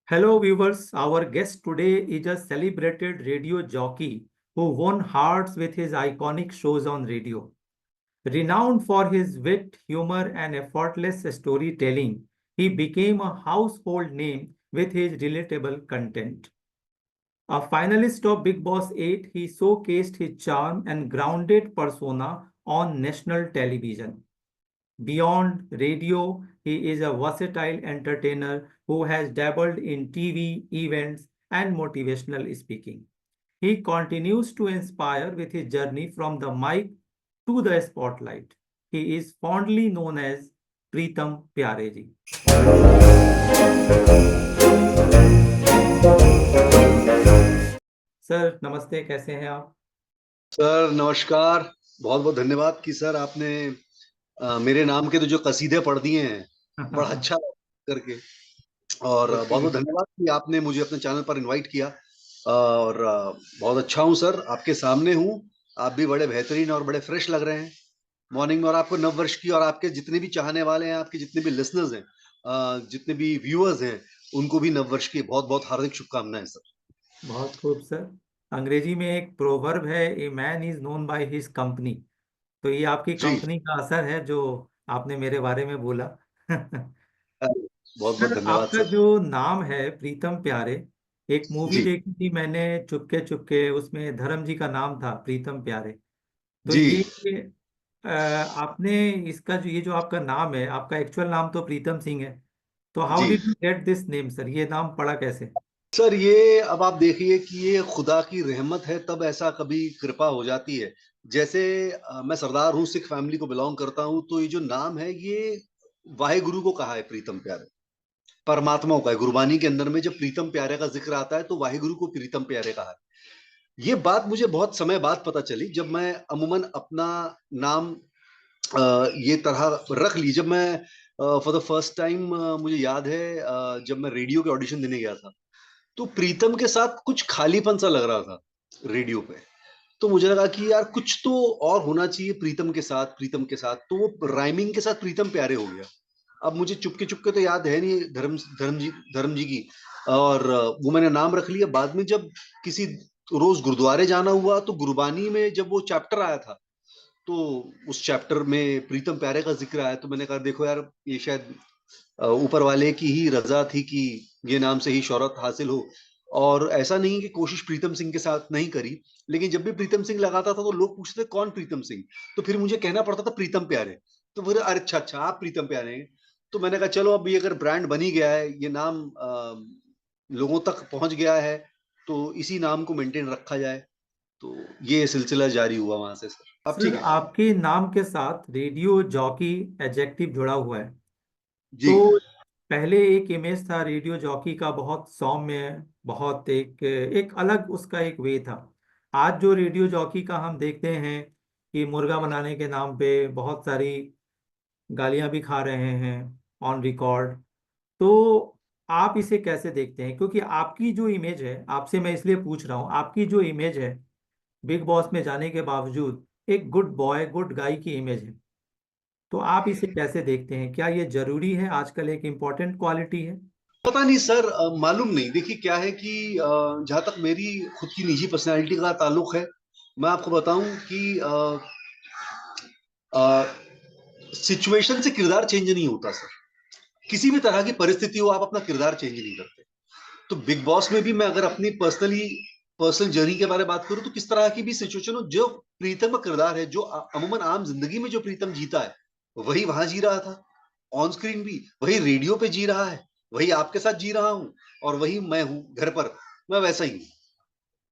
Hello, viewers. Our guest today is a celebrated radio jockey who won hearts with his iconic shows on radio. Renowned for his wit, humor, and effortless storytelling, he became a household name with his relatable content. A finalist of Big Boss 8, he showcased his charm and grounded persona on national television. Beyond radio, he is a versatile entertainer who has dabbled in TV, events, and motivational speaking. He continues to inspire with his journey from the mic to the spotlight. He is fondly known as Preetham Pyare ji. Sir नमस्ते, कैसे हैं आप? Sir नमस्कार। बहुत बहुत धन्यवाद कि sir आपने मेरे नाम के तो जो कसीदे पढ़ दिए हैं, बड़ा अच्छा लगा करके। और बहुत बहुत धन्यवाद कि आपने मुझे अपने चैनल पर इनवाइट किया। और बहुत अच्छा हूँ सर, आपके सामने हूँ। आप भी बड़े बेहतरीन और बड़े फ्रेश लग रहे हैं मॉर्निंग में। और आपको नव वर्ष की और आपके जितने भी चाहने वाले हैं, आपके जितने भी लिसनर्स हैं, जितने भी व्यूअर्स हैं, उनको भी नव वर्ष की बहुत बहुत हार्दिक शुभकामनाएं सर। बहुत खूब सर। अंग्रेजी में एक प्रोवर्ब है, a man is known by his company. तो ये आपकी जी। कंपनी का असर है जो आपने मेरे बारे में बोला। बहुत बहुत सर धन्यवाद आपका सर। जो नाम है प्रीतम प्यारे, एक मूवी जी देखी थी मैंने, चुपके चुपके, उसमें धर्म जी का नाम था प्रीतम प्यारे। तो जी ये आपने इसका जो आपका नाम है, आपका एक्चुअल नाम तो प्रीतम सिंह है। तो how ji did you get this name sir? ये नाम पड़ा कैसे? सर, ये अब आप देखिए कि ये खुदा की रहमत है, तब ऐसा कभी कृपा हो जाती है। जैसे मैं सरदार हूँ, सिख फैमिली को बिलोंग करता हूँ, तो ये जो नाम है ये वाहे गुरु को कहा है, प्रीतम प्यारे परमात्मा का है। गुरबानी के अंदर में जब प्रीतम प्यारे का जिक्र आता है तो वाहे गुरु को प्रीतम प्यारे कहा है। ये बात मुझे बहुत समय बाद पता चली, जब मैं अमूमन अपना नाम ये तरह रख ली। जब मैं फॉर द फर्स्ट टाइम, मुझे याद है, जब मैं रेडियो के ऑडिशन देने गया था, तो प्रीतम के साथ कुछ खालीपन सा लग रहा था रेडियो पे। तो मुझे लगा कि यार कुछ तो और होना चाहिए प्रीतम के साथ, प्रीतम के साथ। तो वो राइमिंग के साथ प्रीतम प्यारे हो गया। अब मुझे चुपके चुपके तो याद है नहीं धर्म जी की। और वो मैंने नाम रख लिया। बाद में जब किसी रोज गुरुद्वारे जाना हुआ, तो गुरबानी में जब वो चैप्टर आया था, तो उस चैप्टर में प्रीतम प्यारे का जिक्र आया, तो मैंने कहा देखो यार, ये शायद ऊपर वाले की ही रजा थी कि ये नाम से ही शोहरत हासिल हो। और ऐसा नहीं कि कोशिश प्रीतम सिंह के साथ नहीं करी, लेकिन जब भी प्रीतम सिंह लगाता था तो लोग पूछते थे कौन प्रीतम सिंह। तो फिर मुझे कहना पड़ता था प्रीतम प्यारे। तो फिर अरे अच्छा अच्छा, आप प्रीतम प्यारे हैं। तो मैंने कहा चलो, अब ये अगर ब्रांड बन ही गया है, ये नाम लोगों तक पहुंच गया है, तो इसी नाम को मेंटेन रखा जाए। तो ये सिलसिला जारी हुआ वहां से सर। अब ठीक सर है। आपके नाम के साथ रेडियो जॉकी एडजेक्टिव जुड़ा हुआ है। जी तो पहले एक इमेज था रेडियो जॉकी का, बहुत सौम्य, बहुत एक एक अलग उसका एक वे था। आज जो रेडियो जॉकी का हम देखते हैं कि मुर्गा बनाने के नाम पे बहुत सारी गालियां भी खा रहे हैं ऑन रिकॉर्ड। तो आप इसे कैसे देखते हैं? क्योंकि आपकी जो इमेज है, आपसे मैं इसलिए पूछ रहा हूँ, आपकी जो इमेज है बिग बॉस में जाने के बावजूद एक गुड बॉय गुड गाय की इमेज है। तो आप इसे कैसे देखते हैं? क्या ये जरूरी है, आजकल एक इम्पोर्टेंट क्वालिटी है? पता नहीं सर, मालूम नहीं। देखिए क्या है कि जहां तक मेरी खुद की निजी पर्सनैलिटी का ताल्लुक है, मैं आपको बताऊं कि सिचुएशन से किरदार चेंज नहीं होता सर। किसी भी तरह की परिस्थिति हो, आप अपना किरदार चेंज नहीं करते। तो बिग बॉस में भी मैं अगर अपनी पर्सनल जर्नी के बारे में बात करूं, तो किस तरह की भी सिचुएशन हो, जो प्रीतम का किरदार है, जो अमूमन आम जिंदगी में जो प्रीतम जीता है, वही वहां जी रहा था। ऑन स्क्रीन भी वही रेडियो पे जी रहा है, वही आपके साथ जी रहा हूं, और वही मैं हूं घर पर, मैं वैसा ही हूं।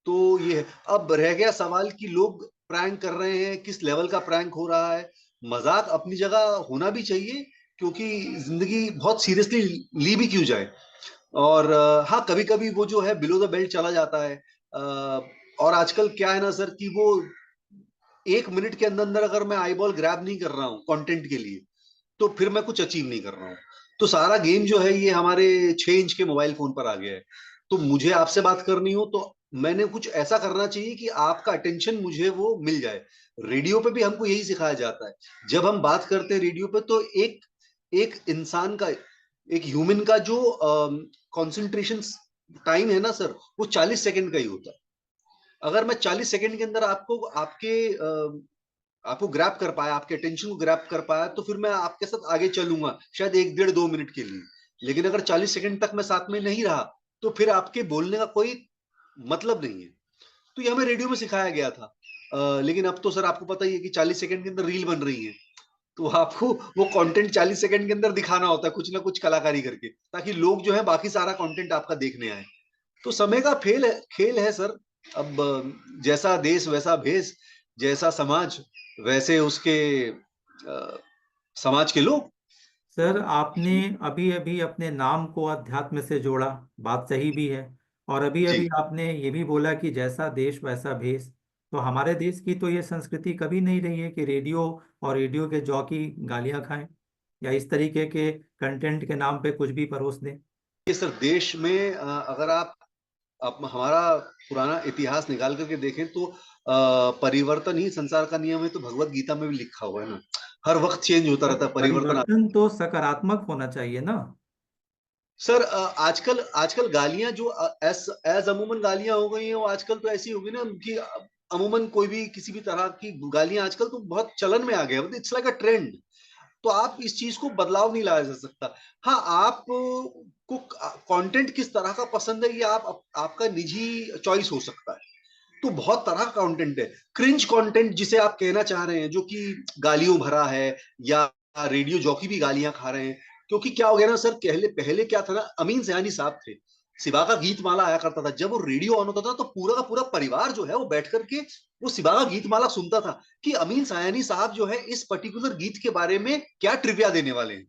तो ये है। अब रह गया सवाल कि लोग प्रैंक कर रहे हैं, किस लेवल का प्रैंक हो रहा है। मजाक अपनी जगह होना भी चाहिए, क्योंकि जिंदगी बहुत सीरियसली ली भी क्यों जाए। और हाँ, कभी कभी वो जो है बिलो द बेल्ट चला जाता है। और आजकल क्या है ना सर, कि वो 1 मिनट के अंदर अंदर अगर मैं आई बॉल ग्रैब नहीं कर रहा हूँ कंटेंट के लिए, तो फिर मैं कुछ अचीव नहीं कर रहा हूँ। तो सारा गेम जो है ये हमारे 6 इंच के मोबाइल फोन पर आ गया है। तो मुझे आपसे बात करनी हो, तो मैंने कुछ ऐसा करना चाहिए कि आपका अटेंशन मुझे वो मिल जाए। रेडियो पे भी हमको यही सिखाया जाता है। जब हम बात करते हैं रेडियो पे, तो एक एक इंसान का एक ह्यूमन का जो कंसंट्रेशन टाइम है ना सर, वो 40 सेकंड का ही होता है। अगर मैं 40 सेकंड के अंदर आपको ग्रैप कर पाया, आपके अटेंशन को ग्रैप कर पाया, तो फिर मैं आपके साथ आगे चलूंगा शायद 1 डेढ़ 2 मिनट के लिए। लेकिन अगर 40 सेकंड तक मैं साथ में नहीं रहा, तो फिर आपके बोलने का कोई मतलब नहीं है। तो ये हमें रेडियो में सिखाया गया था। लेकिन अब तो सर आपको पता ही है कि 40 सेकंड के अंदर रील बन रही है, तो आपको वो कंटेंट 40 सेकंड के अंदर दिखाना होता है, कुछ ना कुछ कलाकारी करके, ताकि लोग जो है बाकी सारा कंटेंट आपका देखने आए। तो समय का खेल है सर। अब जैसा देश वैसा भेष, जैसा समाज वैसे उसके समाज के लोग। सर, आपने अभी अभी अपने नाम को अध्यात्म से जोड़ा, बात सही भी है। और अभी जी अभी आपने ये भी बोला कि जैसा देश वैसा भेष। तो हमारे देश की तो ये संस्कृति कभी नहीं रही है कि रेडियो और रेडियो के जॉकी गालियां खाएं या इस तरीके के कंटेंट के नाम पे कुछ भी परोस दें। ये सर देश में अगर आप हमारा पुराना इतिहास निकाल करके देखें, तो परिवर्तन ही संसार का नियम है, तो भगवत गीता में भी लिखा हुआ है ना। हर वक्त चेंज होता तो रहता है, परिवर्तन। परिवर्तन तो सकारात्मक होना चाहिए ना। सर आजकल आजकल गालियां जो एज एज अमूमन गालियां हो गई हैं, वो आजकल तो ऐसी हो गई ना कि अमूमन कोई भी किसी भी तरह की गालियां आजकल तो बहुत चलन में आ गया, मतलब इट्स लाइक अ ट्रेंड। तो आप इस चीज को बदलाव नहीं लाया जा सकता। हाँ, आप को कंटेंट किस तरह का पसंद है, ये आपका निजी चॉइस हो सकता है। तो बहुत तरह का कंटेंट है। क्रिंज कंटेंट जिसे आप कहना चाह रहे हैं, जो कि गालियों भरा है, या रेडियो जॉकी भी गालियां खा रहे हैं। क्योंकि क्या हो गया ना सर, पहले पहले क्या था ना, अमीन सयानी साहब थे, सिबा का गीत माला आया करता था, जब वो रेडियो ऑन होता था तो पूरा का पूरा परिवार जो है वो बैठ करके वो सिबा का गीत माला सुनता था, कि अमीन सयानी साहब जो है इस पर्टिकुलर गीत के बारे में क्या ट्रिविया देने वाले हैं।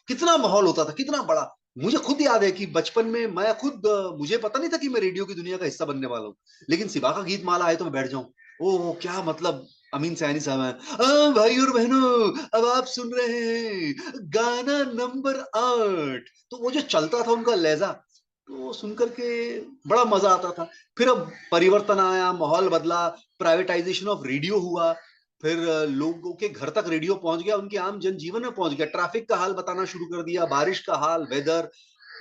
कितना माहौल होता था, कितना बड़ा। मुझे खुद याद है कि बचपन में मैं खुद मुझे पता नहीं था कि मैं रेडियो की दुनिया का हिस्सा बनने वाला हूँ। लेकिन सिबा का गीत माला आए तो मैं बैठ जाऊं, ओ क्या मतलब। अमीन सैनी साहब हैं, भाई और बहनों, अब आप सुन रहे हैं गाना नंबर 8। तो वो जो चलता था उनका लहजा, तो सुन करके बड़ा मजा आता था। फिर अब परिवर्तन आया, माहौल बदला, प्राइवेटाइजेशन ऑफ रेडियो हुआ। फिर लोगों के घर तक रेडियो पहुंच गया, उनके आम जनजीवन में पहुंच गया, ट्रैफिक का हाल बताना शुरू कर दिया, बारिश का हाल, वेदर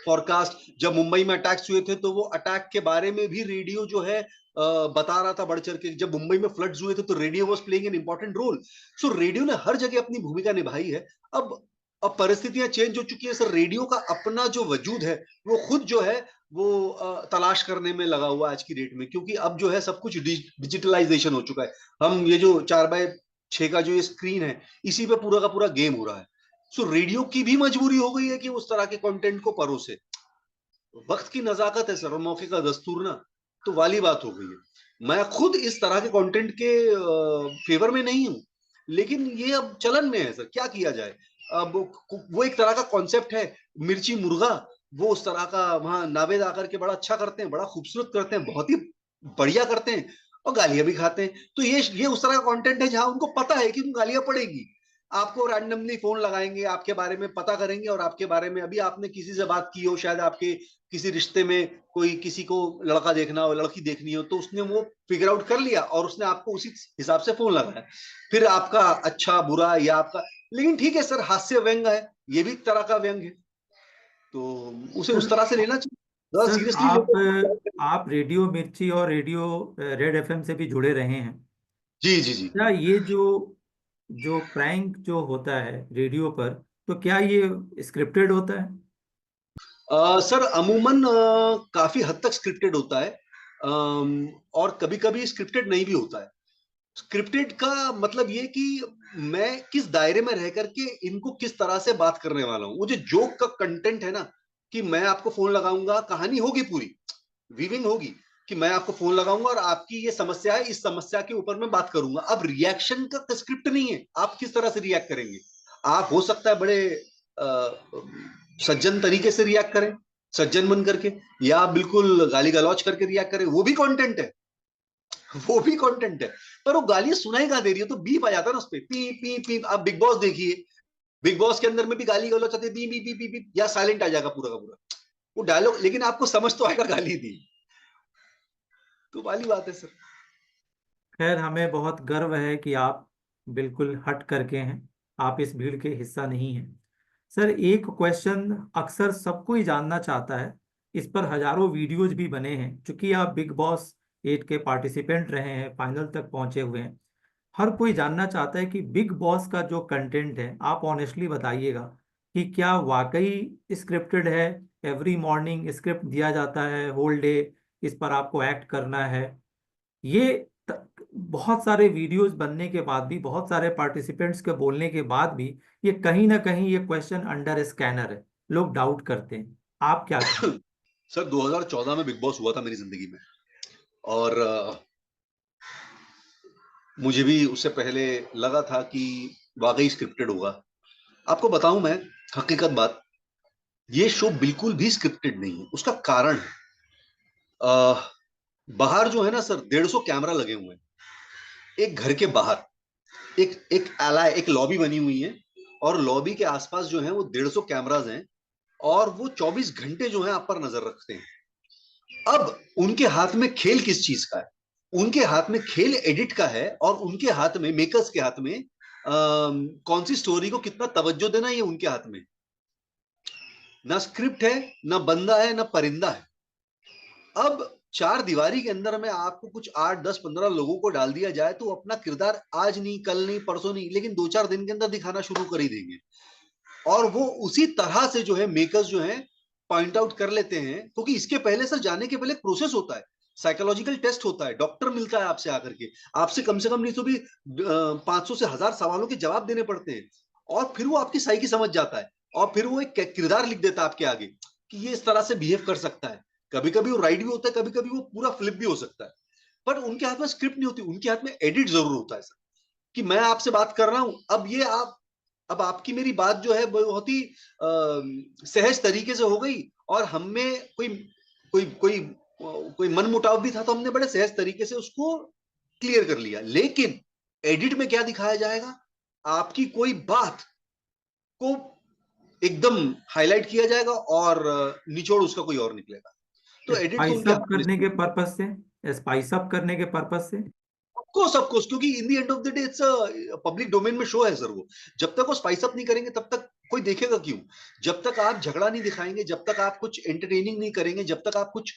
फॉरकास्ट। जब मुंबई में अटैक्स हुए थे, तो वो अटैक के बारे में भी रेडियो जो है बता रहा था बढ़ चढ़ के। जब मुंबई में फ्लड्स हुए थे, तो radio was playing an important role. So radio ने हर जगह अपनी भूमिका निभाई है। अब अब परिस्थितियां चेंज हो चुकी है सर, रेडियो का अपना जो वजूद है, वो खुद जो है वो तलाश करने में लगा हुआ है आज की डेट में। क्योंकि अब जो है सब कुछ डिजिटलाइजेशन हो चुका है। हम ये जो 4x6 का जो ये स्क्रीन है, इसी पे पूरा का पूरा गेम हो रहा है। सो रेडियो की भी मजबूरी हो गई है कि उस तरह के कंटेंट को परोसे। वक्त की नजाकत है सर, और मौके का दस्तूर ना, तो वाली बात हो गई है। मैं खुद इस तरह के कंटेंट के फेवर में नहीं हूं, लेकिन ये अब चलन में है सर, क्या किया जाए। अब वो एक तरह का कॉन्सेप्ट है, मिर्ची मुर्गा। वो उस तरह का वहां नावेद आकर के बड़ा अच्छा करते हैं, बड़ा खूबसूरत करते हैं, बहुत ही बढ़िया करते हैं, और गालियां भी खाते हैं। तो ये उस तरह का कंटेंट है जहां उनको पता है कि उनको गालियां पड़ेगी। आपको रैंडमली फोन लगाएंगे, आपके बारे में पता करेंगे, और आपके बारे में अभी आपने किसी से बात की हो, शायद आपके किसी रिश्ते में कोई किसी को लड़का देखना हो, लड़की देखनी हो, तो उसने वो फिगर आउट कर लिया और उसने आपको उसी हिसाब से फोन लगाया। फिर आपका अच्छा बुरा या आपका, लेकिन ठीक है सर, हास्य व्यंग है, ये भी एक तरह का व्यंग है, तो उसे उस सर तरह से लेना चाहिए, ज्यादा सर सीरियसली लेते। आप रेडियो मिर्ची और रेडियो रेड एफएम से भी जुड़े रहे हैं। जी जी जी। क्या ये जो जो प्रैंक जो होता है रेडियो पर, तो क्या ये स्क्रिप्टेड होता है? सर अमूमन काफी हद तक स्क्रिप्टेड होता है, और कभी कभी स्क्रिप्टेड नहीं भी होता है। स्क्रिप्टेड का मतलब ये कि मैं किस दायरे में रह करके इनको किस तरह से बात करने वाला हूँ। वो जो जोक का कंटेंट है ना, कि मैं आपको फोन लगाऊंगा, कहानी होगी पूरी, वीविंग होगी, कि मैं आपको फोन लगाऊंगा और आपकी ये समस्या है, इस समस्या के ऊपर मैं बात करूंगा। अब रिएक्शन का स्क्रिप्ट नहीं है, आप किस तरह से रिएक्ट करेंगे। आप हो सकता है बड़े सज्जन तरीके से रिएक्ट करें, सज्जन बन करके, या आप बिल्कुल गाली गलौज करके रिएक्ट करें, वो भी कंटेंट है, वो भी कंटेंट है। पर वो गालियां सुनाई कहाँ दे रही है, तो बीप आ जाता है ना उस पर, पी पी पी। आप बिग बॉस देखिए, बिग बॉस के अंदर में भी गाली गलौज आती है, बी बी बी बी बी, या साइलेंट आ जाएगा पूरा का पूरा वो डायलॉग, लेकिन आपको समझ तो आएगा गाली दी। तो वाली बात है सर। खैर, हमें बहुत गर्व है कि आप बिल्कुल हट करके हैं, आप इस भीड़ के हिस्सा नहीं हैं। सर एक क्वेश्चन अक्सर सबको ही जानना चाहता है, इस पर हजारों वीडियोज भी बने हैं, क्योंकि आप बिग बॉस 8 के पार्टिसिपेंट रहे हैं, फाइनल तक पहुंचे हुए हैं। हर कोई जानना चाहता है कि बिग बॉस का जो कंटेंट है, आप ऑनेस्टली बताइएगा कि क्या वाकई स्क्रिप्टेड है? एवरी मॉर्निंग स्क्रिप्ट दिया जाता है, होल डे इस पर आपको एक्ट करना है? ये बहुत सारे वीडियोस बनने के बाद भी, बहुत सारे पार्टिसिपेंट्स के बोलने के बाद भी, ये कहीं ना कहीं ये क्वेश्चन अंडर स्कैनर है, लोग डाउट करते हैं। आप क्या कहें? सर 2014 में बिग बॉस हुआ था मेरी जिंदगी में, और मुझे भी उससे पहले लगा था कि वाकई स्क्रिप्टेड होगा। आपको बताऊं मैं, हकीकत बात, ये शो बिल्कुल भी स्क्रिप्टेड नहीं है। उसका कारण है, बाहर जो है ना सर, 150 कैमरा लगे हुए हैं एक घर के बाहर। एक एक एलाय एक लॉबी बनी हुई है, और लॉबी के आसपास जो है वो 150 कैमराज हैं, और वो 24 घंटे जो है आप पर नजर रखते हैं। अब उनके हाथ में खेल किस चीज का है? उनके हाथ में खेल एडिट का है, और उनके हाथ में, मेकर्स के हाथ में, कौन सी स्टोरी को कितना तवज्जो देना, ये उनके हाथ में। ना स्क्रिप्ट है, ना बंदा है, ना परिंदा है। अब चार दीवारी के अंदर में आपको कुछ 8 10 15 लोगों को डाल दिया जाए, तो अपना किरदार आज नहीं, कल नहीं, परसों नहीं, लेकिन 2 4 दिन के अंदर दिखाना शुरू कर ही देंगे। और वो उसी तरह से जो है मेकर्स जो है पॉइंट आउट कर लेते हैं, क्योंकि इसके पहले सर, जाने के पहले प्रोसेस होता है, साइकोलॉजिकल टेस्ट होता है, डॉक्टर मिलता है आपसे आकर के, आपसे कम से कम नहीं तो भी 500 से 1000 सवालों के जवाब देने पड़ते हैं, और फिर वो आपकी साइकी समझ जाता है, और फिर वो एक किरदार लिख देता है आपके आगे कि ये इस तरह से बिहेव कर सकता है। कभी कभी वो राइट भी होता है, कभी कभी वो पूरा फ्लिप भी हो सकता है। पर उनके हाथ में स्क्रिप्ट नहीं होती, उनके हाथ में एडिट जरूर होता है सर। कि मैं आपसे बात कर रहा हूं, अब आपकी मेरी बात जो है वो बहुत ही सहज तरीके से हो गई, और हम में कोई कोई कोई कोई मन मुटाव भी था, तो हमने बड़े सहज तरीके से उसको क्लियर कर लिया। लेकिन एडिट में क्या दिखाया जाएगा? आपकी कोई बात को एकदम हाईलाइट किया जाएगा, और निचोड़ उसका कोई और निकलेगा। तो एडिट तो स्पाइस उनके अप हाथ में। करने के पर्पज से, स्पाइस अप करने के पर्पज से। ऑफ कोर्स, क्योंकि in the end of the day it's public domain में शो है सर वो। जब तक वो स्पाइस अप नहीं करेंगे, तब तक कोई देखेगा क्यों? जब तक आप झगड़ा नहीं दिखाएंगे, जब तक आप कुछ एंटरटेनिंग नहीं करेंगे, जब तक आप कुछ।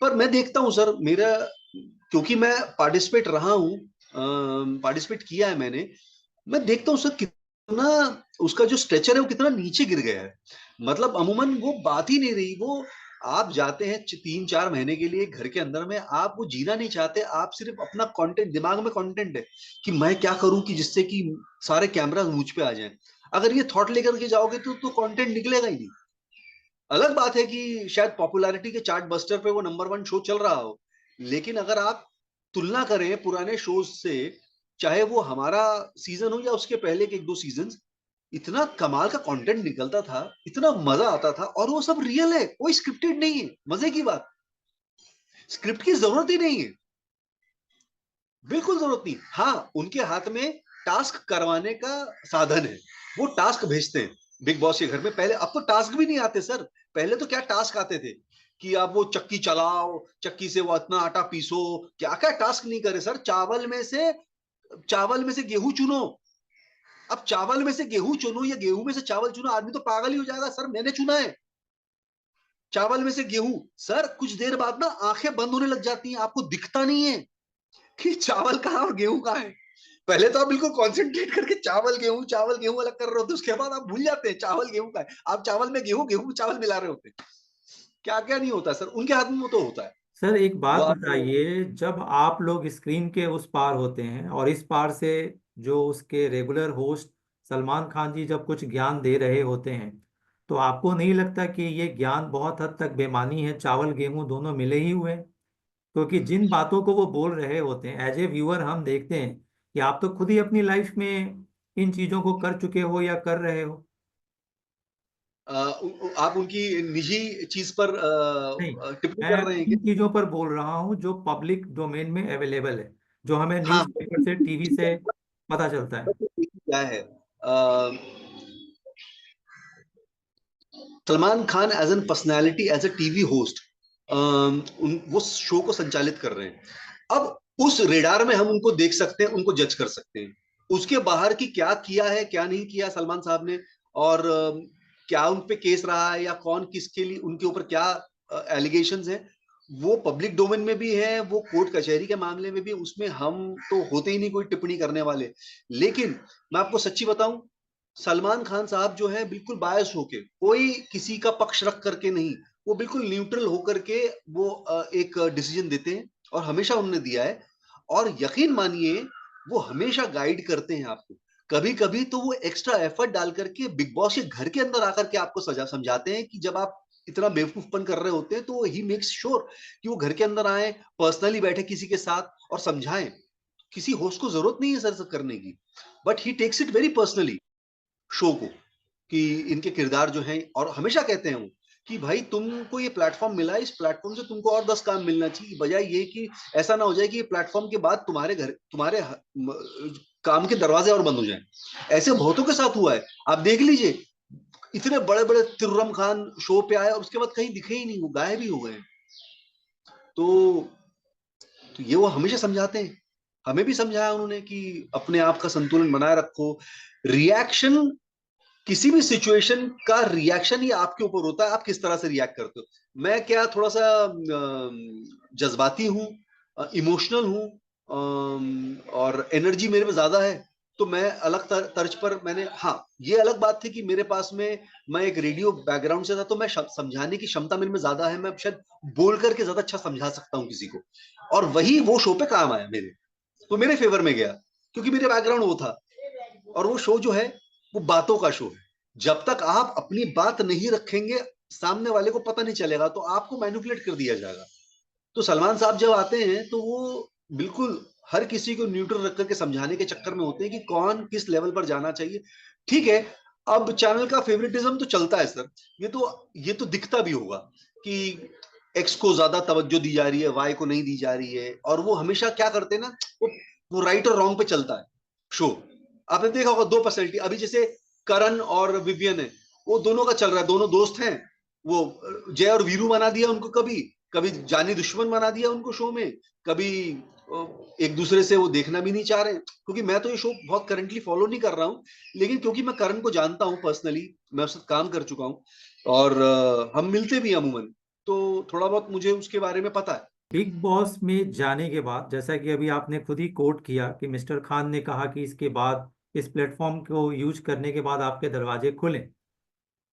पर मैं देखता हूं सर, मेरा, क्योंकि मैं पार्टिसिपेट रहा हूं, पार्टिसिपेट किया है मैंने। मैं देखता हूँ सर, कितना उसका जो स्ट्रेचर है वो कितना नीचे गिर गया है। मतलब अमूमन वो बात ही नहीं रही। वो आप जाते हैं 3 4 महीने के लिए घर के अंदर में, आप वो जीना नहीं चाहते, आप सिर्फ अपना कंटेंट, दिमाग में कंटेंट है कि मैं क्या करूं कि जिससे कि सारे कैमरा मुझ पे आ जाएं। अगर ये थॉट लेकर के जाओगे तो कंटेंट निकलेगा ही नहीं। अलग बात है कि शायद पॉपुलैरिटी के चार्ट बस्टर पे वो नंबर 1 शो चल रहा हो, लेकिन अगर आप तुलना करें पुराने शोज से, चाहे वो हमारा सीजन हो या उसके पहले के 1 2 सीजन, इतना कमाल का कंटेंट निकलता था, इतना मजा आता था, और वो सब रियल है, कोई स्क्रिप्टेड नहीं है। मजे की बात, स्क्रिप्ट की जरूरत ही नहीं है, बिल्कुल जरूरत नहीं। हाँ, उनके हाथ में टास्क करवाने का साधन है, वो टास्क भेजते हैं बिग बॉस के घर में। पहले, अब तो टास्क भी नहीं आते सर। पहले तो क्या टास्क आते थे कि आप वो चक्की चलाओ, चक्की से वो इतना आटा पीसो, क्या क्या टास्क नहीं करे सर। चावल में से गेहूं चुनो। अब चावल में से गेहूं चुनो या गेहूं में से चावल चुनो, आदमी तो पागल ही हो जाएगा सर। मैंने चुना है चावल में से गेहूं, सर कुछ देर बाद ना आंखें बंद होने लग जाती हैं, आपको दिखता नहीं है कि चावल कहाँ और गेहूं कहाँ है। पहले तो आप बिल्कुल कॉन्सेंट्रेट करके चावल गेहूं अलग कर रहे होते, उसके बाद आप भूल जाते हैं चावल गेहूं का है। आप चावल में गेहूं, गेहूं में चावल मिला रहे होते हैं। क्या क्या नहीं होता सर, उनके हाथ में वो तो होता है। सर एक वो बात आपको, बताइए, जब आप लोग स्क्रीन के उस पार होते हैं और इस पार से जो उसके रेगुलर होस्ट सलमान खान जी जब कुछ ज्ञान दे रहे होते हैं, तो आपको नहीं लगता कि ये ज्ञान बहुत हद तक बेमानी है? चावल गेहूं दोनों मिले ही हुए हैं। क्योंकि जिन बातों को वो बोल रहे होते हैं, एज ए व्यूअर हम देखते हैं कि आप तो खुद ही अपनी लाइफ में इन चीजों को कर चुके हो या कर रहे हो। आप उनकी निजी चीज पर नहीं, टिप्पणी मैं कर रहे हैं उन क्या? चीजों पर बोल रहा हूँ जो पब्लिक डोमेन में अवेलेबल है, जो हमें हाँ, न्यूज़पेपर से, टीवी से पता चलता है। क्या है, Salman Khan as an personality, as a TV host, वो शो को संचालित कर रहे हैं। अब उस रेडार में हम उनको देख सकते हैं, उनको जज कर सकते हैं। उसके बाहर की क्या किया है, क्या नहीं किया सलमान साहब ने, और क्या उन पे केस रहा है या कौन किसके लिए उनके ऊपर क्या एलिगेशंस हैं, वो पब्लिक डोमेन में भी है, वो कोर्ट कचहरी के मामले में भी, उसमें हम तो होते ही नहीं कोई टिप्पणी करने वाले। लेकिन मैं आपको सच्ची बताऊं, सलमान खान साहब जो है बिल्कुल बायस होके, कोई किसी का पक्ष रख करके नहीं, वो बिल्कुल न्यूट्रल होकर के वो एक डिसीजन देते हैं, और हमेशा उन्होंने दिया है। और यकीन मानिए, वो हमेशा गाइड करते हैं आपको। कभी कभी तो वो एक्स्ट्रा एफर्ट डाल करके बिग बॉस के घर के अंदर आकर के आपको सजा समझाते हैं कि जब आप इतना बेवकूफपन कर रहे होते हैं, तो ही मेक्स श्योर कि वो घर के अंदर आए, पर्सनली बैठे किसी के साथ और समझाएं। किसी होस्ट को जरूरत नहीं है सर करने की, but he takes it very personally show को, कि इनके किरदार जो हैं, और हमेशा कहते हैं वो कि भाई तुमको ये प्लेटफॉर्म मिला है, इस प्लेटफॉर्म से तुमको और 10 काम मिलना चाहिए, बजाय ये कि ऐसा ना हो जाए कि ये प्लेटफॉर्म के बाद तुम्हारे घर तुम्हारे काम के दरवाजे और बंद हो जाएं। ऐसे बहुतों के साथ हुआ है, आप देख लीजिए। इतने बड़े बड़े तिर्रम खान शो पे आए और उसके बाद कहीं दिखे ही नहीं, वो गायब ही हो गए। तो ये वो हमेशा समझाते हैं, हमें भी समझाया उन्होंने कि अपने आप का संतुलन बनाए रखो। रिएक्शन, किसी भी सिचुएशन का रिएक्शन ही आपके ऊपर होता है, आप किस तरह से रिएक्ट करते हो। मैं क्या थोड़ा सा जज्बाती हूँ, इमोशनल हूँ, और एनर्जी मेरे में ज्यादा है, तो मैं अलग तर्ज पर मैंने, हाँ ये अलग बात थी कि मेरे पास में, मैं एक रेडियो बैकग्राउंड से था, तो मैं समझाने की क्षमता मेरे में ज्यादा है, मैं शायद बोल करके ज्यादा अच्छा समझा सकता हूँ किसी को, और वही वो शो पे काम आया मेरे, तो मेरे फेवर में गया, क्योंकि मेरे बैकग्राउंड वो था। और वो शो जो है, वो बातों का शो है। जब तक आप अपनी बात नहीं रखेंगे, सामने वाले को पता नहीं चलेगा, तो आपको मैनिपुलेट कर दिया जाएगा। तो सलमान साहब जब आते हैं, तो वो बिल्कुल हर किसी को न्यूट्रल रख करके समझाने के चक्कर में होते हैं कि कौन किस लेवल पर जाना चाहिए। ठीक है, अब चैनल का फेवरेटिज्म तो चलता है सर, ये तो दिखता भी होगा कि एक्स को ज्यादा तवज्जो दी जा रही है, वाई को नहीं दी जा रही है, और वो हमेशा क्या करते हैं ना, वो राइट और रॉन्ग पे चलता है शो। आपने देखा होगा दो पर्सनैलिटी, अभी जैसे करण और विवियन है, वो दोनों का चल रहा है, दोनों दोस्त हैं। वो जय और वीरू बना दिया उनको, कभी कभी जानी दुश्मन बना दिया उनको शो में, कभी एक दूसरे से वो देखना भी नहीं चाह रहे। क्योंकि मैं तो ये शो बहुत करंटली फॉलो नहीं कर रहा हूँ, लेकिन क्योंकि मैं करण को जानता हूँ पर्सनली, मैं उससे काम कर चुका हूँ, और हम मिलते भी अमूमन, तो थोड़ा बहुत मुझे उसके बारे में पता है। बिग बॉस में जाने के बाद, जैसा कि अभी आपने खुद ही कोट किया कि मिस्टर खान ने कहा कि इसके बाद, इस प्लेटफॉर्म को यूज करने के बाद आपके दरवाजे खुले,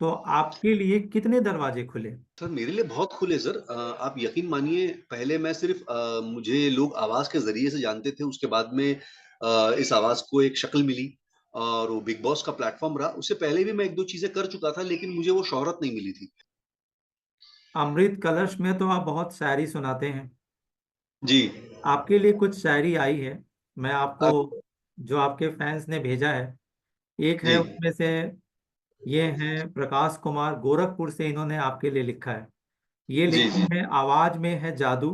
तो आपके लिए कितने दरवाजे खुले? सर मेरे लिए बहुत खुले सर, आप यकीन मानिए, पहले मैं सिर्फ मुझे लोग आवाज के जरिए से जानते थे, उसके बाद में इस आवाज को एक शक्ल मिली, और वो बिग बॉस का प्लेटफॉर्म रहा। उससे पहले भी मैं एक दो चीजें कर चुका था, लेकिन मुझे वो शोहरत नहीं मिली थी। अमृत कलश में तो आप बहुत शायरी सुनाते हैं। जी। आपके लिए कुछ शायरी आई है, मैं आपको, आप, जो आपके फैंस ने भेजा है, एक है जी उसमें से। ये है प्रकाश कुमार गोरखपुर से, इन्होंने आपके लिए लिखा है। ये जी लिखते जी। हैं, आवाज में है जादू,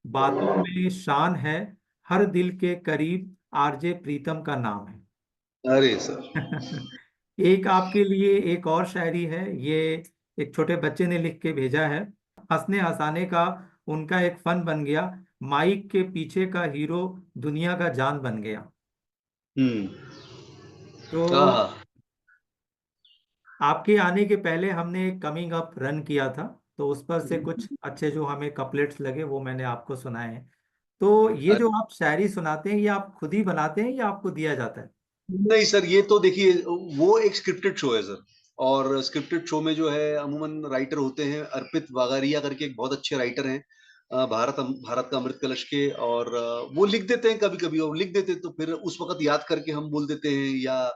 बातों में शान है, हर दिल के करीब आरजे प्रीतम का नाम है। अरे सर। एक आपके लिए एक और शायरी है, ये एक छोटे बच्चे ने लिख के भेजा है। हंसने हंसाने का उनका एक फन बन गया, माइक के पीछे का हीरो दुनिया का जान बन गया। हम्म। तो हाँ हाँ। आपके आने के पहले हमने एक कमिंग अप रन किया था, तो उस पर से कुछ अच्छे जो हमें कपलेट्स लगे वो मैंने आपको सुनाए हैं। तो ये जो आप शायरी सुनाते हैं, ये आप खुद ही बनाते हैं या आपको दिया जाता है? नहीं सर, ये तो देखिए, वो एक स्क्रिप्टेड शो है सर, और स्क्रिप्टेड शो में जो है अमूमन राइटर होते हैं, अर्पित वागारिया करके एक बहुत अच्छे राइटर हैं, भारत का अमृत कलश के, और वो लिख देते हैं, कभी कभी वो लिख देते हैं, तो फिर उस वक्त याद करके हम बोल देते हैं, या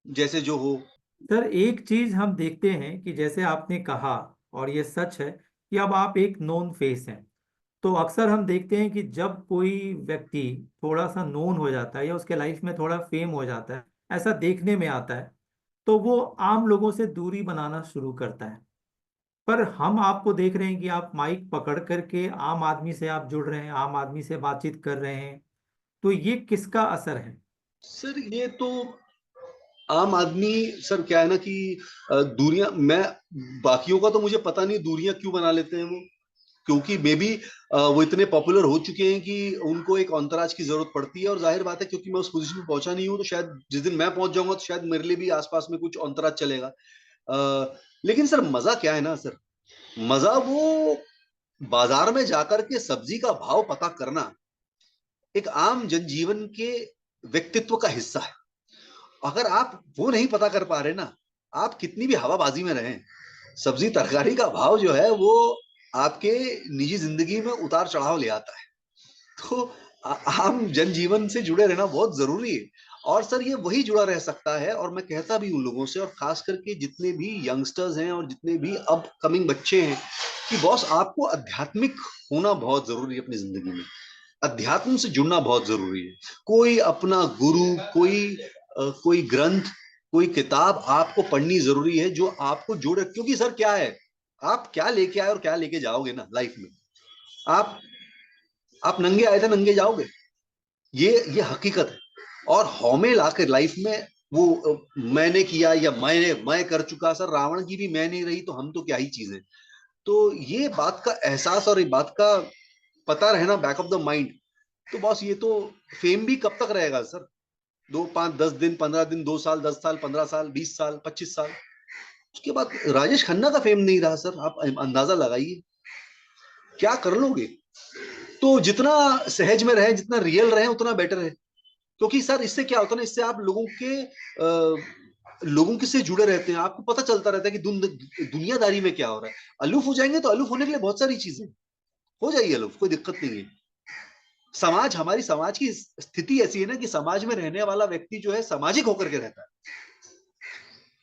जैसे जो हो। सर एक चीज हम देखते हैं कि जैसे आपने कहा, और ये सच है, कि अब आप एक नोन फेस हैं। तो अक्सर हम देखते हैं कि जब कोई व्यक्ति थोड़ा सा नोन हो जाता है या उसके लाइफ में थोड़ा फेम हो जाता है, ऐसा देखने में आता है, तो वो आम लोगों से दूरी बनाना शुरू करता है। पर हम आपको देख रहे हैं कि आप माइक पकड़ करके आम आदमी से आप जुड़ रहे हैं, आम आदमी से बातचीत कर रहे हैं। तो ये किसका असर है? सर ये तो आम आदमी, सर क्या है ना कि दूरियां, मैं बाकियों का तो मुझे पता नहीं दूरियां क्यों बना लेते हैं वो, क्योंकि मे बी वो इतने पॉपुलर हो चुके हैं कि उनको एक अंतराज की जरूरत पड़ती है, और जाहिर बात है क्योंकि मैं उस पोजीशन में पहुंचा नहीं हूं, तो शायद जिस दिन मैं पहुंच जाऊंगा, तो शायद मेरे लिए भी आसपास में कुछ अंतराज चलेगा। लेकिन सर मजा क्या है ना सर, मजा वो बाजार में जाकर के सब्जी का भाव पता करना एक आम जनजीवन के व्यक्तित्व का हिस्सा है। अगर आप वो नहीं पता कर पा रहे ना, आप कितनी भी हवाबाजी में रहें, सब्जी तरकारी का भाव जो है वो आपके निजी जिंदगी में उतार चढ़ाव ले आता है। तो आम जनजीवन से जुड़े रहना बहुत जरूरी है। और सर ये वही जुड़ा रह सकता है, और मैं कहता भी उन लोगों से, और खास करके जितने भी यंगस्टर्स हैं और जितने भी अपकमिंग बच्चे हैं, कि बॉस आपको आध्यात्मिक होना बहुत जरूरी है अपनी जिंदगी में। अध्यात्म से जुड़ना बहुत जरूरी है। कोई अपना गुरु, कोई ग्रंथ, कोई किताब आपको पढ़नी जरूरी है जो आपको जोड़े। क्योंकि सर क्या है, आप क्या लेके आए और क्या लेके जाओगे ना लाइफ में, आप आप नंगे आए थे नंगे जाओगे, ये हकीकत है। और हमें लाकर लाइफ में वो मैंने किया या मैं कर चुका, सर रावण की भी मैं नहीं रही तो हम तो क्या ही चीज है। तो ये बात का एहसास और ये बात का पता रहना बैक ऑफ द माइंड। तो बॉस ये तो फेम भी कब तक रहेगा सर, 2 5 10 दिन 15 दिन, 2 साल 10 साल 15 साल 20 साल 25 साल, उसके बाद राजेश खन्ना का फेम नहीं रहा सर, आप अंदाजा लगाइए क्या कर लोगे। तो जितना सहज में रहे, जितना रियल रहे उतना बेटर है। क्योंकि सर इससे क्या होता है ना, इससे आप लोगों के से जुड़े रहते हैं, आपको पता चलता रहता है कि दुनियादारी में क्या हो रहा है। अलूफ हो जाएंगे तो अलूफ होने के लिए बहुत सारी चीजें हो जाइए अलूफ, कोई दिक्कत नहीं है। हमारी समाज की स्थिति ऐसी है ना कि समाज में रहने वाला व्यक्ति जो है सामाजिक होकर के रहता है,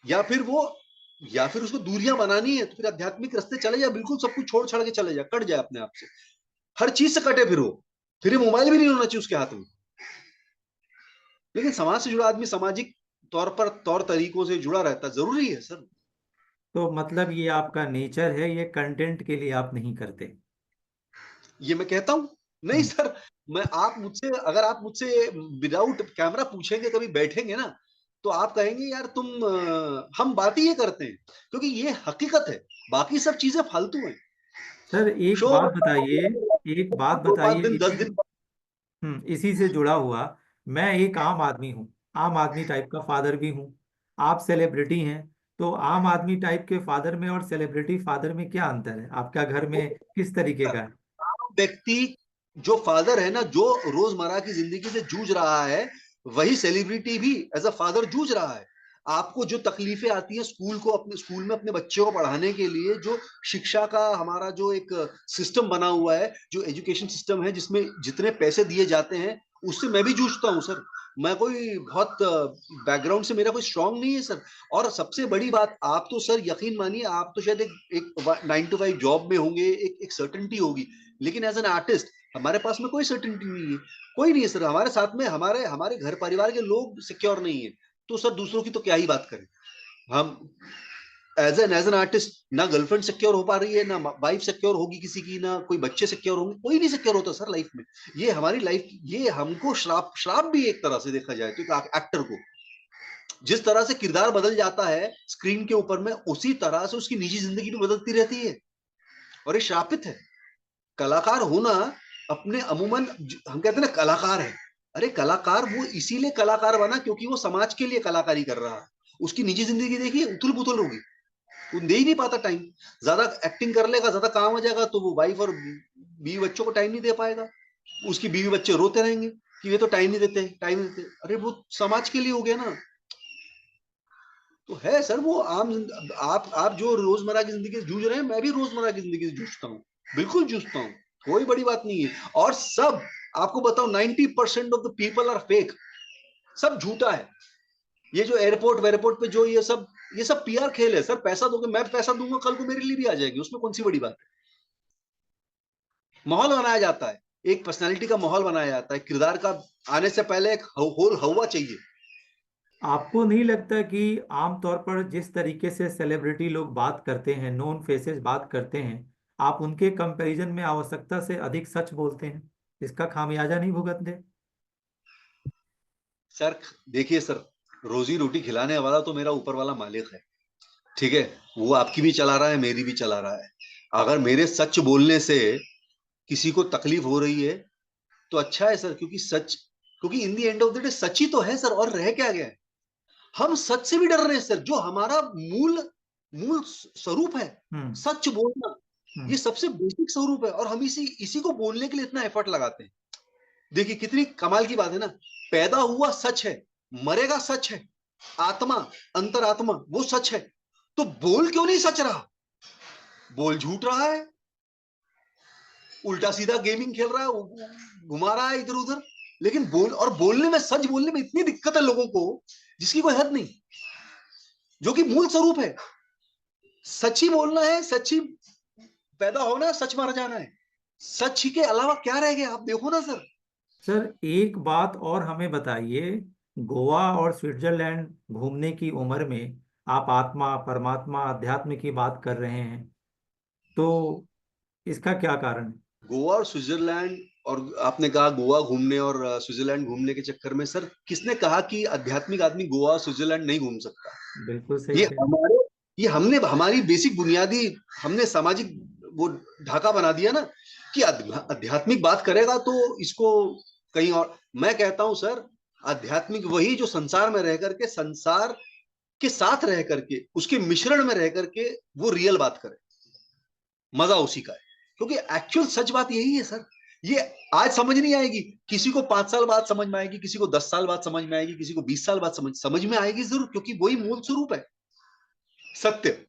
या फिर वो या फिर उसको दूरियां बनानी है तो फिर आध्यात्मिक रास्ते चले जाए, बिल्कुल सब कुछ छोड़ छाड़ के चले जाए, कट जाए अपने आप से, हर चीज से कटे। फिर ये मोबाइल भी नहीं होना चाहिए उसके हाथ में। लेकिन समाज से जुड़ा आदमी सामाजिक तौर तरीकों से जुड़ा रहता जरूरी है सर। तो मतलब ये आपका नेचर है, ये कंटेंट के लिए आप नहीं करते। ये मैं कहता हूं नहीं हम्म। सर। अगर आप मुझसे विदाउट कैमरा पूछेंगे, कभी बैठेंगे ना, तो आप कहेंगे यार तुम हम बात ही ये करते हैं, क्योंकि ये हकीकत है। बाकी सब चीजें फालतू हैं। सर एक शो बात बताइए, एक बात दो पांच बताइए दिन दस इसी, दिन इसी से जुड़ा हुआ। मैं एक आम आदमी हूँ, आम आदमी टाइप का फादर भी हूँ। आप सेलिब्रिटी हैं, तो आम आदमी टाइप के फादर में और सेलिब्रिटी फादर में क्या अंतर है? आपका घर में किस तरीके का है? व्यक्ति जो फादर है ना, जो रोजमर्रा की जिंदगी से जूझ रहा है, वही सेलिब्रिटी भी एज अ फादर जूझ रहा है। आपको जो तकलीफें आती हैं स्कूल में अपने बच्चों को पढ़ाने के लिए, जो शिक्षा का हमारा जो एक सिस्टम बना हुआ है, जो एजुकेशन सिस्टम है जिसमें जितने पैसे दिए जाते हैं, उससे मैं भी जूझता हूँ सर। मैं कोई बहुत बैकग्राउंड से मेरा कोई स्ट्रांग नहीं है सर। और सबसे बड़ी बात, आप तो सर यकीन मानिए, आप तो शायद एक 9 to 5 जॉब में होंगे, एक सर्टेनिटी होगी। लेकिन एज एन आर्टिस्ट हमारे पास में कोई सर्टेनिटी नहीं है, कोई नहीं है सर। हमारे साथ में हमारे हमारे घर परिवार के लोग सिक्योर नहीं है, तो सर दूसरों की तो क्या ही बात करें हम। एज एन आर्टिस्ट ना गर्लफ्रेंड सिक्योर हो पा रही है, ना वाइफ सिक्योर होगी किसी की, ना कोई बच्चे सिक्योर होंगे, कोई नहीं सिक्योर होता सर लाइफ में। ये हमारी लाइफ, ये हमको श्राप श्राप भी एक तरह से देखा जाए तो, एक एक्टर को जिस तरह से किरदार बदल जाता है स्क्रीन के ऊपर में, उसी तरह से उसकी निजी जिंदगी भी बदलती रहती है, और ये श्रापित है। कलाकार होना अपने अमूमन हम कहते हैं ना कलाकार है, अरे कलाकार वो इसीलिए कलाकार बना क्योंकि वो समाज के लिए कलाकारी कर रहा है। उसकी निजी जिंदगी देखिए उथल पुथल होगी, वो दे ही नहीं पाता टाइम। ज्यादा एक्टिंग कर लेगा, ज्यादा काम हो जाएगा, तो वो वाइफ और बीवी बच्चों को टाइम नहीं दे पाएगा। उसकी बीवी बच्चे रोते रहेंगे कि ये तो टाइम नहीं देते, टाइम नहीं देते। अरे वो समाज के लिए हो गया ना। तो है सर वो आप जो रोजमर्रा की जिंदगी से जूझ रहे हैं, मैं भी रोजमर्रा की जिंदगी से जूझता हूँ, बिल्कुल जूझता हूँ, कोई बड़ी बात नहीं है। और सब आपको बताओ 90% of the people are fake, सब झूठा है। ये जो एयरपोर्ट वेयरपोर्ट पे जो ये सब पीआर खेल है सर। पैसा दोगे, मैं पैसा दूंगा, कल को मेरे लिए भी आ जाएगी, उसमें कौन सी बड़ी बात है। माहौल बनाया जाता है, एक पर्सनैलिटी का माहौल बनाया जाता है, किरदार का आने से पहले एक होल हवा चाहिए। आपको नहीं लगता कि आमतौर पर जिस तरीके से सेलिब्रिटी लोग बात करते हैं, नोन फेसेस बात करते हैं, आप उनके कंपैरिजन में आवश्यकता से अधिक सच बोलते हैं? इसका खामियाजा नहीं भुगतते? सर देखिए सर, रोजी रोटी खिलाने वाला तो मेरा ऊपर वाला मालिक है, ठीक है। वो आपकी भी चला रहा है, मेरी भी चला रहा है। अगर मेरे सच बोलने से किसी को तकलीफ हो रही है तो अच्छा है सर, क्योंकि in the end of the day सच ही तो है सर, और रह क्या गया है। हम सच से भी डर रहे हैं सर, जो हमारा मूल मूल स्वरूप है, सच बोलना। ये सबसे बेसिक स्वरूप है और हम इसी को बोलने के लिए इतना एफर्ट लगाते हैं। देखिए कितनी कमाल की बात है ना, पैदा हुआ सच है, मरेगा सच है, आत्मा, अंतरात्मा वो सच है, तो बोल क्यों नहीं सच रहा? बोल झूठ रहा है, उल्टा सीधा गेमिंग खेल रहा है, घुमा रहा है इधर उधर। लेकिन बोलने में, सच बोलने में इतनी दिक्कत है लोगों को जिसकी कोई हद नहीं, जो कि मूल स्वरूप है। सच ही बोलना है, सच ही पैदा होना है, सच मर जाना है। सच के अलावा क्या रह गया? आप देखो ना सर। सर एक बात और हमें बताइए, गोवा और स्विट्जरलैंड घूमने की उम्र में आप आत्मा, परमात्मा, अध्यात्म की बात कर रहे हैं, तो इसका क्या कारण है? गोवा और स्विट्जरलैंड, और आपने कहा गोवा घूमने और स्विट्जरलैंड घूमने के चक्कर में, सर किसने कहा कि आध्यात्मिक आदमी गोवा और स्विट्जरलैंड नहीं घूम सकता? बिल्कुल सही ये कह रहे हैं। हमारे ये हमने हमारी बेसिक बुनियादी, हमने सामाजिक वो ढाका बना दिया ना कि आध्यात्मिक बात करेगा तो इसको कहीं और। मैं कहता हूं सर, आध्यात्मिक वही जो संसार में रह करके, संसार के साथ रह करके, उसके मिश्रण में रह करके वो रियल बात करे, मजा उसी का है। क्योंकि एक्चुअल सच बात यही है सर। ये आज समझ नहीं आएगी, किसी को 5 साल बाद समझ में आएगी, किसी को 10 साल बाद समझ में आएगी, किसी को 20 साल बाद समझ में आएगी जरूर, क्योंकि वही मूल स्वरूप है, सत्य।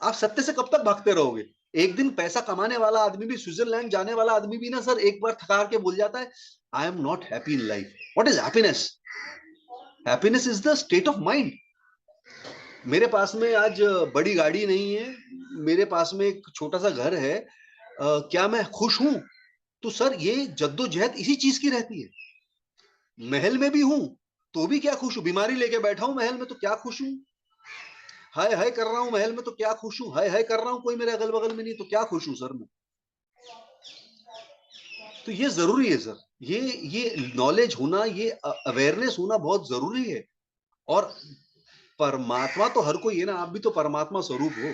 आप सत्य से कब तक भागते रहोगे? एक दिन पैसा कमाने वाला आदमी भी, स्विट्जरलैंड जाने वाला आदमी भी ना सर, एक बार थका के बोल जाता है, I am not happy in life. What is happiness? Happiness is the state of mind. मेरे पास में आज बड़ी गाड़ी नहीं है, मेरे पास में एक छोटा सा घर है, क्या मैं खुश हूं? तो सर ये जद्दोजहद इसी चीज की रहती है। महल में भी हूं तो भी क्या खुश हूं? बीमारी लेके बैठा हूं महल में तो क्या खुश हूं? हाय हाय कर रहा हूं महल में तो क्या खुश हूं? हाय हाय कर रहा हूं, कोई मेरे अगल बगल में नहीं तो क्या खुश हूं सर मैं? तो ये जरूरी है सर, ये नॉलेज होना, ये अवेयरनेस होना बहुत जरूरी है। और परमात्मा तो हर कोई है ना, आप भी तो परमात्मा स्वरूप हो।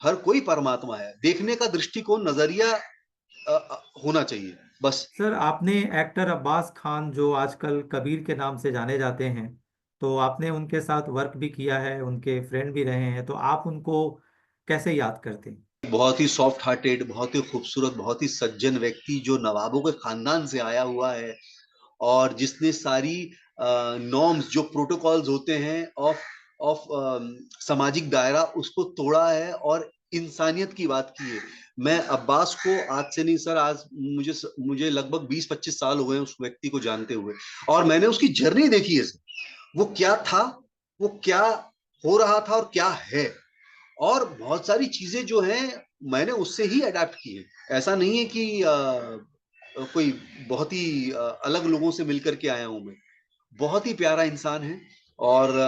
हर कोई परमात्मा है, देखने का दृष्टिकोण, नजरिया होना चाहिए बस। सर आपने एक्टर अब्बास खान, जो आजकल कबीर के नाम से जाने जाते हैं, तो आपने उनके साथ वर्क भी किया है, उनके फ्रेंड भी रहे हैं, तो आप उनको कैसे याद करते हैं? बहुत ही सॉफ्ट हार्टेड, बहुत ही खूबसूरत, बहुत ही सज्जन व्यक्ति, जो नवाबों के खानदान से आया हुआ है, और जिसने सारी नॉर्म्स, जो प्रोटोकॉल्स होते हैं ऑफ ऑफ सामाजिक दायरा, उसको तोड़ा है और इंसानियत की बात की है। मैं अब्बास को आज से नहीं सर, आज मुझे लगभग 20-25 साल हुए हैं उस व्यक्ति को जानते हुए, और मैंने उसकी जर्नी देखी है सर। वो क्या था, वो क्या हो रहा था और क्या है, और बहुत सारी चीजें जो हैं मैंने उससे ही अडेप्ट की है। ऐसा नहीं है कि कोई बहुत ही अलग लोगों से मिलकर के आया हूं मैं। बहुत ही प्यारा इंसान है। और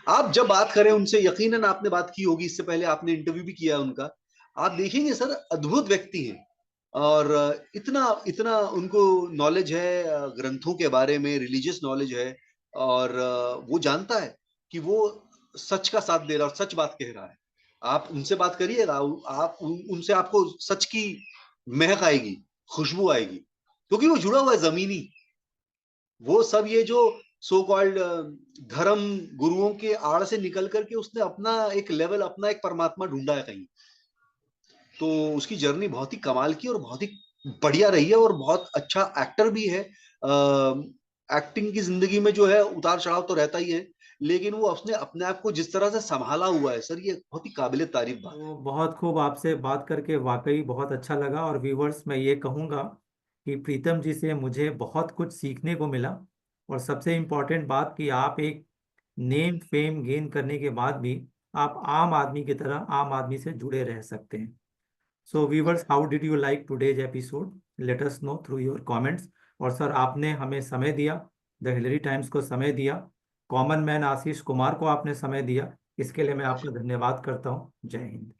आप जब बात करें उनसे, यकीनन आपने बात की होगी इससे पहले, आपने इंटरव्यू भी किया उनका, आप देखेंगे सर अद्भुत व्यक्ति हैं। और इतना इतना उनको नॉलेज है ग्रंथों के बारे में, रिलीजियस नॉलेज है, और वो जानता है कि वो सच का साथ दे रहा है और सच बात कह रहा है। आप उनसे बात करिएगा, आप उनसे आपको सच की महक आएगी, खुशबू आएगी, क्योंकि वो जुड़ा हुआ है जमीनी। वो सब ये जो सो कॉल्ड धर्म गुरुओं के आड़ से निकल करके उसने अपना एक लेवल, अपना एक परमात्मा ढूंढा है कहीं। तो उसकी जर्नी बहुत ही कमाल की और बहुत ही बढ़िया रही है, और बहुत अच्छा एक्टर भी है। एक्टिंग की जिंदगी में जो है उतार चढ़ाव तो रहता ही है, लेकिन वो उसने अपने आप को जिस तरह से संभाला हुआ है सर, ये बहुत ही काबिले तारीफ बात तो बहुत खूब, आपसे बात करके वाकई बहुत अच्छा लगा। और व्यूवर्स, मैं ये कहूँगा कि प्रीतम जी से मुझे बहुत कुछ सीखने को मिला। और सबसे इम्पोर्टेंट बात कि आप एक नेम फेम गेन करने के बाद भी आप आम आदमी की तरह आम आदमी से जुड़े रह सकते हैं। सो है। Viewers, how did you like today's episode? Let us know through your comments. और सर, आपने हमें समय दिया, द हिलरी टाइम्स को समय दिया, कॉमन मैन आशीष कुमार को आपने समय दिया, इसके लिए मैं आपका धन्यवाद करता हूँ। जय हिंद।